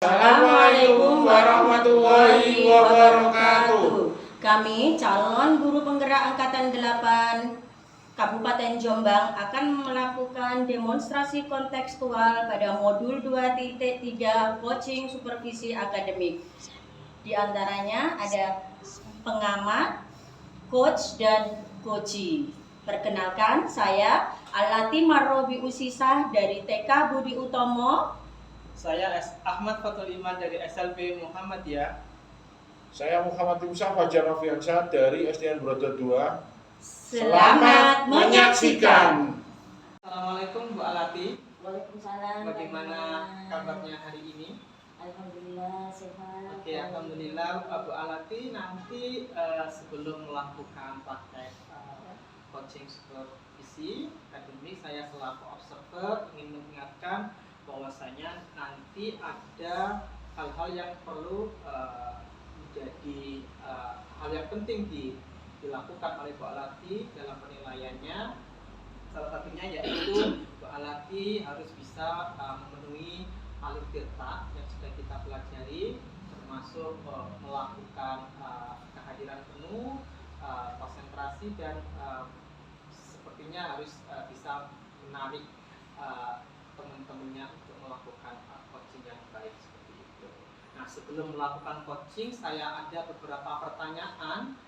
Assalamualaikum warahmatullahi wabarakatuh. Kami calon guru penggerak angkatan 8 Kabupaten Jombang akan melakukan demonstrasi kontekstual pada modul 2.3 coaching supervisi akademik. Di antaranya ada pengamat, coach, dan coachee. Perkenalkan, saya Alati Marrobi Usisah dari TK Budi Utomo. Saya Ahmad Fatul Iman dari SLB Muhammadiyah. Saya Muhammad Timsah Fajar Noviansyah dari SDN Broto 2. Selamat menyaksikan. Assalamualaikum Bu Alati. Waalaikumsalam. Bagaimana kabarnya hari ini? Alhamdulillah sehat. Oke, alhamdulillah Bu Alati. Nanti sebelum melakukan praktek coaching supervisi akademik, saya selaku observer ingin mengingatkan bahwasanya nanti ada hal-hal yang perlu menjadi hal yang penting dilakukan oleh Bu Alati dalam penilaiannya. Salah satunya yaitu Bu Alati harus bisa memenuhi alur tirta yang sudah kita pelajari, termasuk melakukan kehadiran penuh, konsentrasi, dan sepertinya harus bisa menarik teman-temannya untuk melakukan coaching yang baik seperti itu. Nah, sebelum melakukan coaching, saya ada beberapa pertanyaan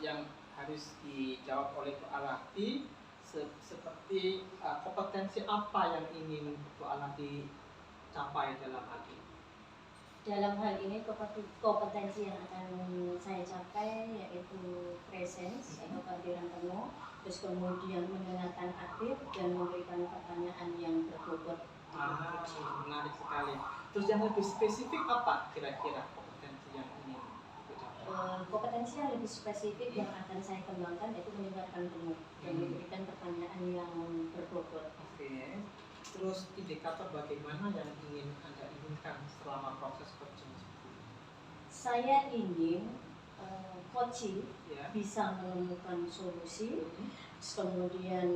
yang harus dijawab oleh Bu Alati, seperti kompetensi apa yang ingin Bu Alati capai dalam hal ini. Dalam hal ini kompetensi yang akan saya capai yaitu presence atau kehadiran penuh, terus kemudian mendengarkan aktif dan memberikan pertanyaan yang berbobot. Menarik sekali. Terus yang lebih spesifik apa kira-kira kompetensi yang ingin dicapai? Kompetensi yang lebih spesifik yang akan saya kembangkan yaitu mendengarkan penuh dan memberikan pertanyaan yang berbobot. Oke. Terus indikator bagaimana yang ingin Anda inginkan selama proses coaching? Saya ingin coaching Ya. bisa menemukan solusi, kemudian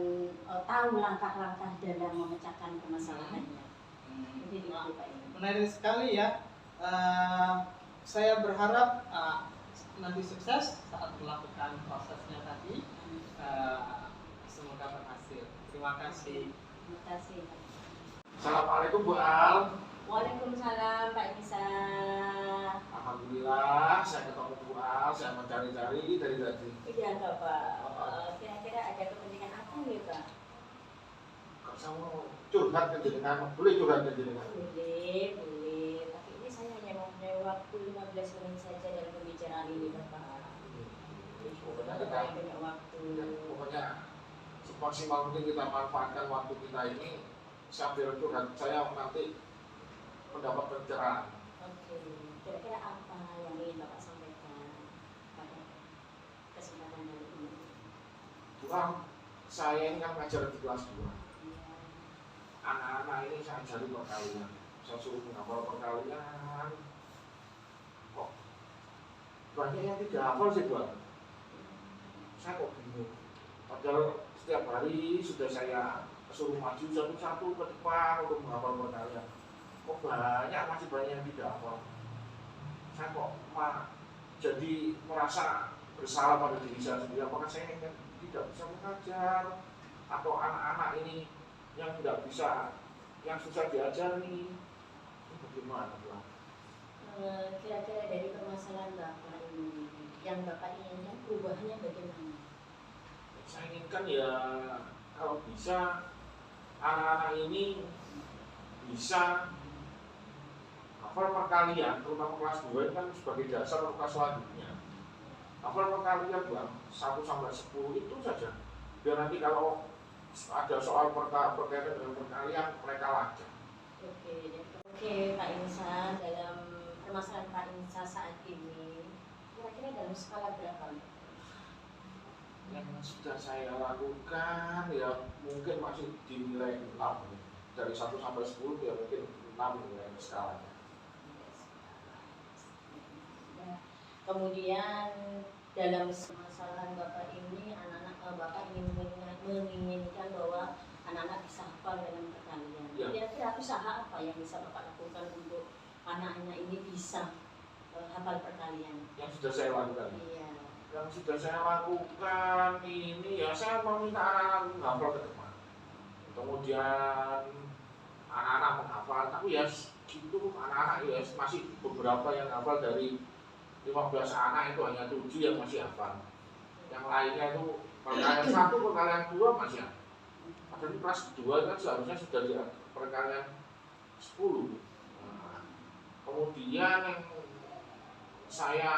tahu langkah-langkah dalam memecahkan permasalahannya. Jadi itu Pak ini. Menarik sekali ya. Saya berharap nanti sukses saat melakukan prosesnya tadi. Semoga berhasil. Terima kasih. Terima kasih. Assalamualaikum Bu Al. Waalaikumsalam Pak Isa. Alhamdulillah saya ketemu Bu Al, saya mencari-cari dari tadi. Iya Bapak. Kira-kira ada kepentingan apa nih Pak? Kalau saya mau curhat ke jenengan, boleh curhat ke jenengan? Boleh. Tapi ini saya hanya mempunyai waktu 15 menit saja dalam pembicaraan ini Bapak. Pokoknya kita, Saya punya waktu. pokoknya semaksimal mungkin kita manfaatkan waktu kita ini sambil curhat. Saya nanti mendapat pencerahan. Oke. Kira-kira apa yang ingin Bapak sampaikan pada kesempatan kali ini? Bu Al, saya ini kan ngajar di kelas 2. Anak-anak ini saya ajari perkalian, saya suruh menghafal perkalian. Kok banyak yang tidak hafal sih Bu Al? Saya kok bingung. Padahal setiap hari sudah saya suruh maju satu-satu ke depan untuk menghafal perkalian. Kok masih banyak yang tidak hafal. Saya kok jadi merasa bersalah pada diri saya sendiri. Apakah saya tidak bisa mengajar, atau anak-anak ini yang tidak bisa, yang susah diajari? Ini bagaimana Bu? Kira-kira dari permasalahan Bapak ini, yang Bapak inginkan perubahannya bagaimana? Saya inginkan ya kalau bisa anak-anak ini bisa hafal perkalian, terutama kelas 2 ini kan sebagai dasar untuk kelas selanjutnya. Hafal perkalian Bang, 1 sampai 10 itu saja. Biar nanti kalau ada soal berkaitan dengan perkalian, mereka lancar. Oke Pak Insa, dalam permasalahan Pak Insa saat ini, kira-kira dalam skala berapa? Yang sudah saya lakukan ya mungkin masih dinilai 6. Dari 1 sampai 10 ya mungkin 6 nilai skalanya. Kemudian dalam permasalahan Bapak ini, anak-anak Bapak ingin menginginkan bahwa anak-anak bisa hafal dalam perkalian. Ya. Kira-kira usaha apa yang bisa Bapak lakukan untuk anak-anak ini bisa hafal perkalian? Yang sudah saya lakukan. Iya. Yang sudah saya lakukan ini ya saya meminta anak-anak menghafal ke depan. Kemudian anak-anak menghafal, tapi ya gitu anak-anak ya masih beberapa yang hafal dari 15 anak itu hanya 7 yang masih hafal. Yang lainnya itu perkalian 1, perkalian 2 masih hafal. Padahal kelas 2 kan seharusnya sudah di perkalian 10. Nah, kemudian yang saya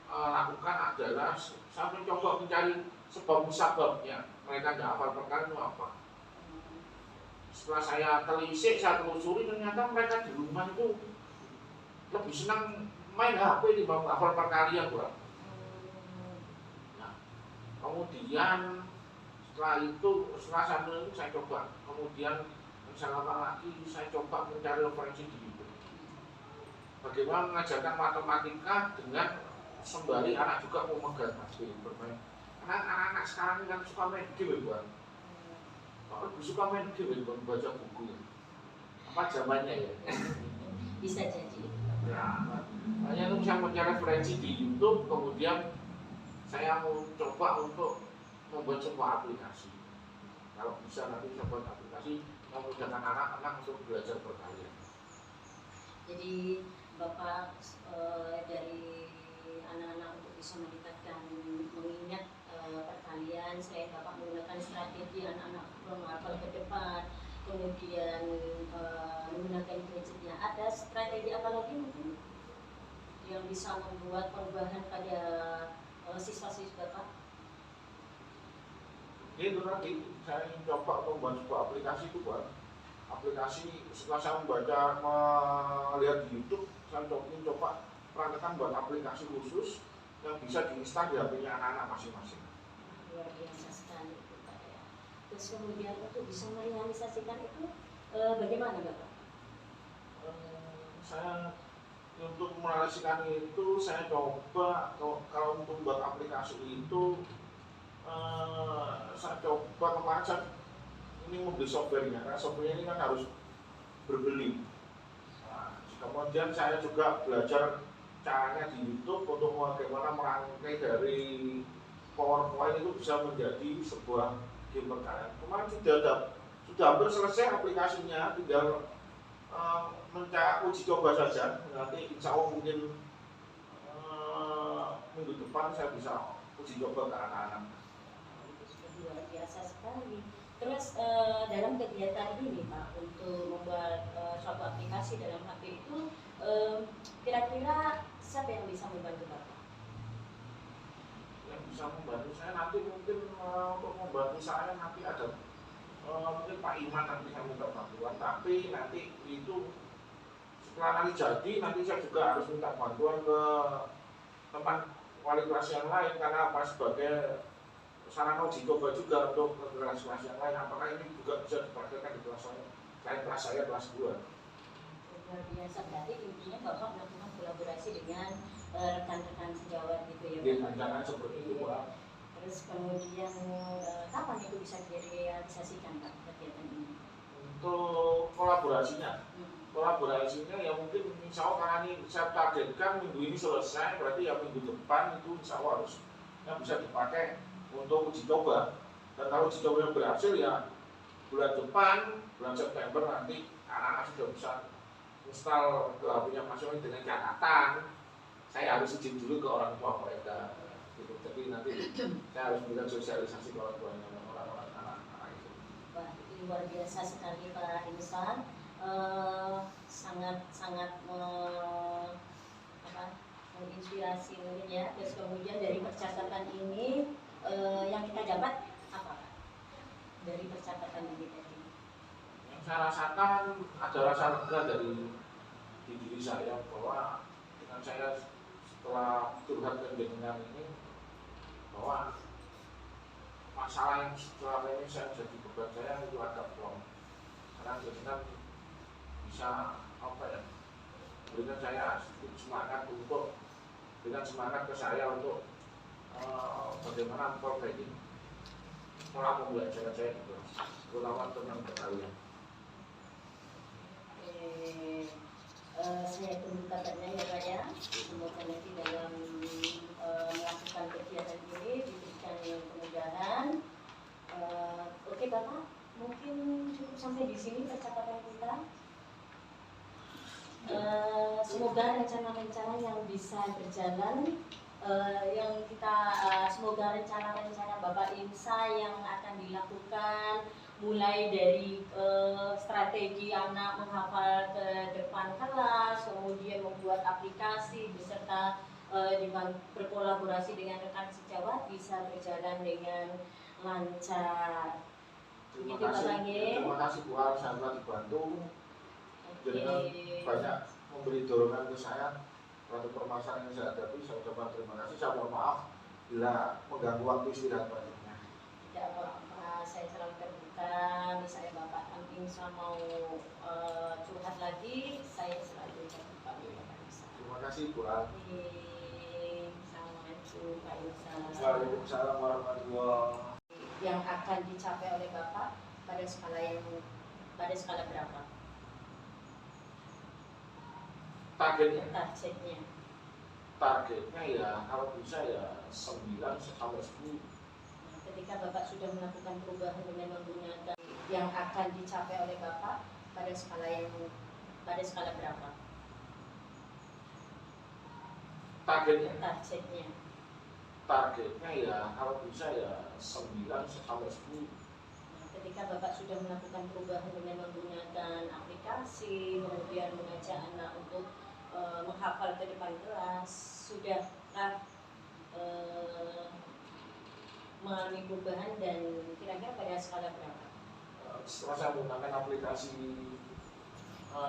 lakukan adalah saya mencoba mencari sebab musababnya mereka tidak hafal perkalian itu apa. Setelah saya telisik, saya telusuri, ternyata mereka di rumah itu lebih senang main HP dibanding hafal perkalian, Bro. Nah, kemudian setelah itu, setelah saya coba, kemudian saya lakukan lagi, saya coba mencari referensi di YouTube. Bagaimana mengajarkan matematika dengan sembari anak juga mau memegang HP bermain. Karena anak-anak sekarang kan suka main game, Bro. Kalau suka main game, baca buku. Apa zamannya ya? Bisa jadi. Ya, hanya itu saya mencari referensi di YouTube, kemudian saya mau coba untuk membuat sebuah aplikasi. Kalau bisa nanti saya buat aplikasi yang memudahkan anak-anak untuk belajar perkalian. Jadi Bapak dari anak-anak untuk bisa meningkatkan mengingat perkalian, selain Bapak menggunakan strategi anak-anak menghafal ke depan, kemudian menggunakan gadgetnya, ada strategi apa lagi mungkin yang bisa membuat perubahan pada siswa-siswa Bapak? Itu nanti saya ingin coba membuat sebuah aplikasi itu, Bang. Aplikasi setelah saya melihat di YouTube, saya coba peranakan buat aplikasi khusus yang bisa diinstal di HP-nya anak-anak masing-masing. Luar biasa sekali Bapak ya. Terus kemudian untuk bisa merealisasikan itu bagaimana Bapak? Saya untuk merealisasikan itu saya coba kalau untuk buat aplikasi itu saya coba kemarin saya ini membeli softwarenya, karena softwarenya ini kan harus berbeli. Nah, kemudian saya juga belajar caranya di YouTube untuk bagaimana merangkai dari PowerPoint itu bisa menjadi sebuah game perkalian. Kemarin sudah hampir selesai aplikasinya, tinggal uji coba saja. Nanti insya Allah mungkin minggu depan saya bisa uji coba ke anak-anak. Luar biasa sekali. Terus dalam kegiatan ini Pak untuk membuat suatu aplikasi dalam HP itu kira-kira siapa yang bisa membantu Bapak? Yang bisa membantu saya nanti mungkin untuk membantu saya nanti ada mungkin Pak Iman nanti saya minta bantuan, tapi nanti itu setelah nanti jadi nanti saya juga harus minta bantuan ke teman wali kelas yang lain, karena apa sebagai sarana uji coba juga untuk kelas-kelas yang lain, apakah ini juga bisa dipraktekkan di kelas lain, selain kelas saya kelas 2. Luar biasa, berarti intinya Bapak melakukan kolaborasi dengan rekan-rekan sejawat gitu ya Bapak? Jangan seperti itu Pak. Terus kemudian kapan itu bisa direalisasikan Pak kegiatan ini? Untuk kolaborasinya, kolaborasinya ya mungkin insya Allah karena ini saya targetkan minggu ini selesai, berarti ya minggu depan itu insya Allah harus yang bisa dipakai untuk uji coba. Dan kalau uji coba yang berhasil ya bulan depan, bulan September nanti anak-anak sudah bisa install ke HP-nya masing-masing dengan catatan saya harus izin dulu ke orang tua mereka gitu. Jadi nanti saya harus memberikan sosialisasi ke orang tuanya orang-orang anak-anak itu. Wah, luar biasa sekali Pak Insan, sangat menginspirasi mungkin ya. Terus kemudian dari percakapan ini yang kita dapat apa Pak dari percakapan ini tadi? Yang saya rasakan ada rasa lega dari di diri saya bahwa dengan saya setelah curhat dengan ini bahwa masalah yang setelah ini saya jadi beban saya itu agak plong, karena jadinya bisa apa ya berikan saya semangat untuk berikan semangat ke saya untuk bagaimana memperbaiki pola pembelajaran saya itu, terutama tentang perkalian. kabarnya ya Pak ya. Semoga nanti dalam melakukan kegiatan ini diberikan yang kemudahan. Oke Bapak, mungkin cukup sampai di sini percakapan kita. Semoga rencana-rencana yang bisa berjalan, yang kita semoga rencana-rencana Bapak Insa yang akan dilakukan, mulai dari strategi anak menghafal ke depan kelas, kemudian membuat aplikasi beserta berkolaborasi dengan rekan sejawat bisa berjalan dengan lancar. Terima kasih Bu Al, saya telah dibantu. Jadi banyak memberi dorongan ke saya suatu permasalahan yang saya hadapi. Saya ucapkan terima kasih. Saya mohon maaf bila mengganggu waktu istirahat Baliknya. Tidak apa-apa, saya selalu terbuka. Misalnya Bapak Insa mau curhat lagi, saya selalu terbuka. Terima kasih Bu Al. Assalamualaikum Pak Insa. Waalaikumsalam warahmatullahi. Yang akan dicapai oleh Bapak pada skala berapa? Targetnya Ya kalau bisa ya 9 sampai 10. Ketika Bapak sudah melakukan perubahan dengan menggunakan yang akan dicapai oleh Bapak pada skala berapa? Targetnya ya kalau bisa ya 9 sampai 10. Ketika Bapak sudah melakukan perubahan dengan menggunakan aplikasi, kemudian mengajak anak untuk menghafal ke depan kelas, sudahkah mengalami perubahan dan kira-kira pada skala berapa? Setelah saya menggunakan aplikasi,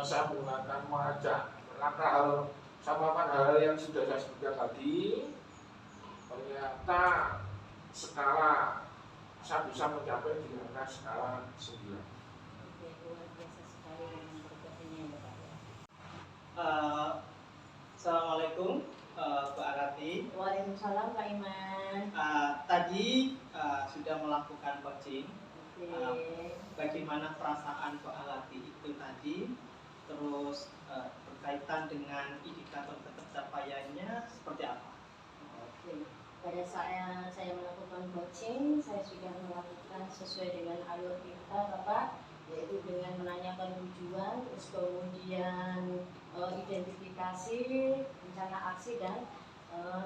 saya menggunakan mengajak langkah hal sama hal yang sudah saya sebutkan tadi, ternyata skala saya bisa mencapai di angka skala 9. Oke, luar biasa sekali yang berikutnya Bapak ya. Assalamualaikum Bu Arati. Waalaikumsalam Pak Iman. Tadi sudah melakukan coaching. Oke. Bagaimana perasaan Bu Arati itu tadi, terus berkaitan dengan indikator pencapaiannya seperti apa? Oke. Pada saat saya melakukan coaching, saya sudah melakukan sesuai dengan alur kita Bapak, yaitu dengan menanyakan tujuan, terus kemudian identifikasi, rencana aksi dan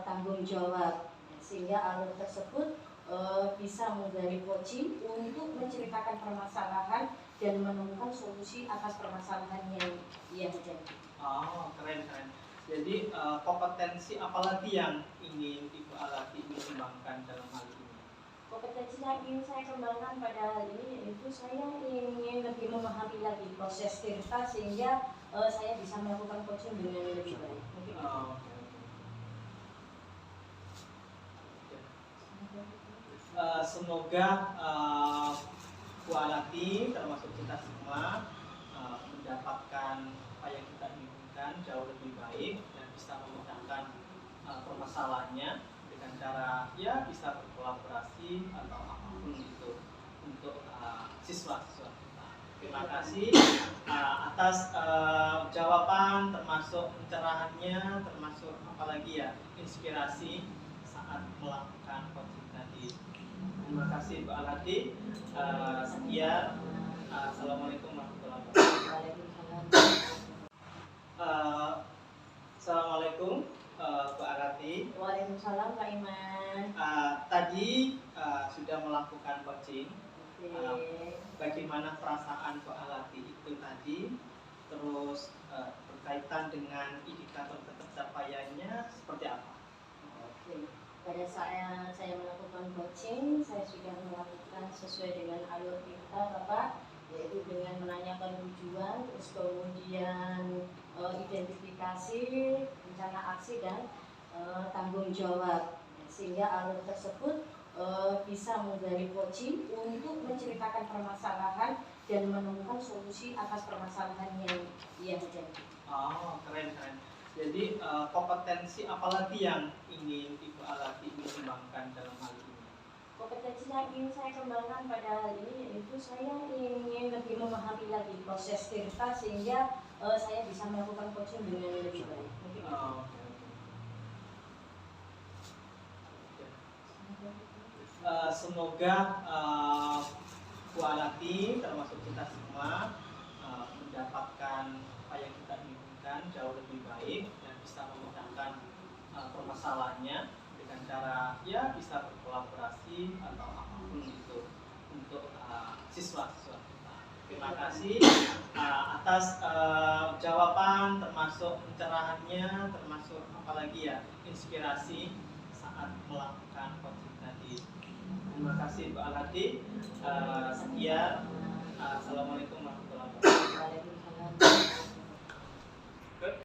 tanggung jawab, sehingga alur tersebut bisa menggali coaching untuk menceritakan permasalahan dan menemukan solusi atas permasalahan yang terjadi. Oh, keren. Jadi kompetensi apalagi yang ingin Ibu Alati kembangkan dalam hal ini? Kompetensi yang ingin saya kembangkan pada hal ini yaitu saya ingin lebih memahami lagi proses cerita sehingga saya bisa melakukan coaching dengan lebih baik. Mungkin semoga Bu Alati termasuk kita semua mendapatkan apa yang kita inginkan jauh lebih baik dan bisa memecahkan permasalahannya dengan cara ya bisa berkolaborasi atau apapun itu untuk siswa-siswa kita. Terima kasih atas jawaban, termasuk pencerahannya, termasuk apalagi ya inspirasi saat melakukan coaching tadi. Terima kasih Bu Alati. Sekian. Assalamualaikum warahmatullahi wabarakatuh. Assalamualaikum Bu Arati. Waalaikumsalam Pak Iman. Tadi sudah melakukan coaching. Oke. Bagaimana perasaan Bu Arati itu tadi, terus berkaitan dengan indikator pencapaiannya seperti apa? Oke. Pada saat saya melakukan coaching, saya sudah melakukan sesuai dengan alur kita Bapak, yaitu dengan menanyakan tujuan, terus kemudian identifikasi, rencana aksi dan tanggung jawab, sehingga alur tersebut bisa menggali coaching untuk menceritakan permasalahan dan menemukan solusi atas permasalahan yang terjadi. Oh, keren. Jadi kompetensi apalagi yang ingin Ibu Alati kembangkan dalam hal ini? Kompetensi yang ingin saya kembangkan pada hal ini yaitu saya ingin lebih memahami lagi proses cerita sehingga saya bisa melakukan coaching dengan lebih baik. Mungkin itu. Oh, oke, oke. Semoga Bu Alati termasuk kita semua mendapatkan apa yang kita inginkan jauh lebih baik dan bisa memecahkan permasalahannya dengan cara ya bisa berkolaborasi atau apapun itu untuk siswa-siswa kita. Terima kasih atas jawaban termasuk pencerahannya, termasuk apalagi ya inspirasi saat melakukan coaching tadi. Terima kasih Bu Alati. Sekian. Assalamualaikum warahmatullahi wabarakatuh. Waalaikumsalam.